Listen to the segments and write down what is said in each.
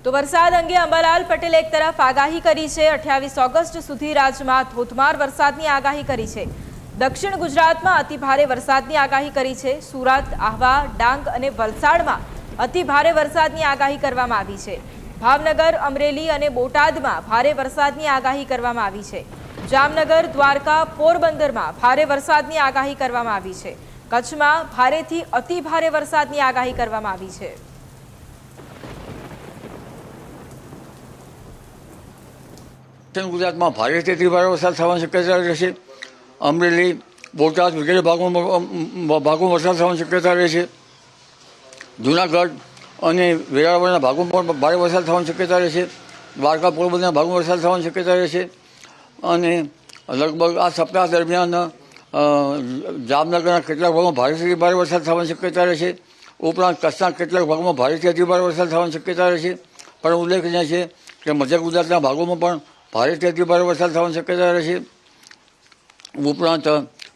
તો વરસાદ અંગે અંબાલાલ પટેલે એક તરફ આગાહી કરી છે। 28 ઓગસ્ટ સુધી રાજ્યમાં ધોધમાર વરસાદની આગાહી કરી છે। દક્ષિણ ગુજરાતમાં અતિ ભારે વરસાદની આગાહી કરી છે। સુરત, આહવા, ડાંગ અને વલસાડમાં અતિ ભારે વરસાદની આગાહી કરવામાં આવી છે। ભાવનગર, અમરેલી અને બોટાદમાં ભારે વરસાદની આગાહી કરવામાં આવી છે। જામનગર, દ્વારકા, પોરબંદરમાં ભારે વરસાદની આગાહી કરવામાં આવી છે। કચ્છમાં ભારેથી અતિ ભારે વરસાદની આગાહી કરવામાં આવી છે। દક્ષિણ ગુજરાતમાં ભારેથી અતિ ભારે વરસાદ થવાની શક્યતા રહેશે। અમરેલી, બોટાદ વગેરે ભાગોમાં વરસાદ થવાની શક્યતા રહેશે। જૂનાગઢ અને વેરાવળના ભાગોમાં પણ ભારે વરસાદ થવાની શક્યતા રહેશે। દ્વારકા, પોરબંદરના ભાગોમાં વરસાદ થવાની શક્યતા રહેશે। અને લગભગ આ સપ્તાહ દરમિયાન જામનગરના કેટલાક ભાગોમાં ભારેથી ભારે વરસાદ થવાની શક્યતા રહેશે। ઉપરાંત કચ્છના કેટલાક ભાગોમાં ભારેથી અતિ ભારે વરસાદ થવાની શક્યતા રહેશે। પણ ઉલ્લેખનીય છે કે મધ્ય ગુજરાતના ભાગોમાં પણ ભારેથી અતિ ભારે વરસાદ થવાની શક્યતા રહેશે। ઉપરાંત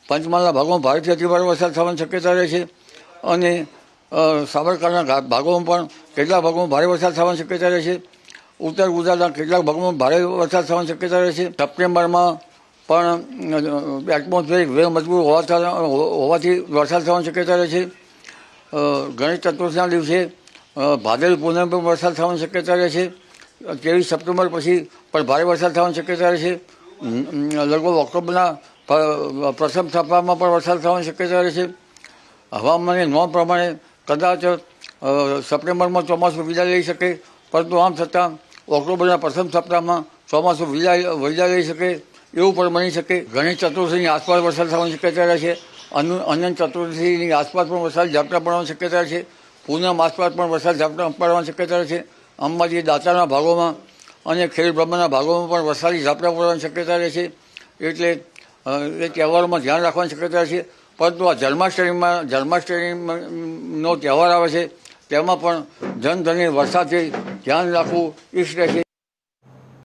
પંચમહાલના ભાગોમાં ભારેથી અતિ ભારે વરસાદ થવાની શક્યતા રહેશે। અને સાબરકાંઠાના ભાગોમાં પણ કેટલાક ભાગોમાં ભારે વરસાદ થવાની શક્યતા રહેશે। ઉત્તર ગુજરાતના કેટલાક ભાગોમાં ભારે વરસાદ થવાની શક્યતા રહેશે। સપ્ટેમ્બરમાં પણ એટમોસ્ફિયરિક વેવ મજબૂત હોવાથી વરસાદ થવાની શક્યતા રહેશે। ગણેશ ચતુર્થીના દિવસે ભાદરવી પૂનમ પર વરસાદ થવાની શક્યતા રહેશે। 23 સપ્ટેમ્બર પછી પણ ભારે વરસાદ થવાની શક્યતા રહેશે। લગભગ ઓક્ટોબરના પ્રથમ સપ્તાહમાં પણ વરસાદ થવાની શક્યતા રહેશે। હવામાનની નોંધ પ્રમાણે કદાચ સપ્ટેમ્બરમાં ચોમાસું વિદાય લઈ શકે, પરંતુ આમ છતાં ઓક્ટોબરના પ્રથમ સપ્તાહમાં ચોમાસું વિદાય લઈ શકે એવું પણ બની શકે। ગણેશ ચતુર્થીની આસપાસ વરસાદ થવાની શક્યતા રહેશે। અનંત ચતુર્થીની આસપાસ પણ વરસાદ ઝાપટા પડવાની શક્યતા રહેશે। પૂનમ આસપાસ પણ વરસાદ ઝાપટા પડવાની શક્યતા રહેશે। અંબાજી, દાતારના ભાગોમાં અને ખેડ બ્રહ્માના ભાગોમાં પણ વરસાદી ઝાપટા પડવાની શક્યતા રહેશે। એટલે એ તહેવારોમાં ધ્યાન રાખવાની શક્યતા રહેશે। પરંતુ આ જન્માષ્ટમીનો તહેવાર આવે છે, તેમાં પણ જનધનની વરસાદથી ધ્યાન રાખવું ઈષ્ટ રહેશે।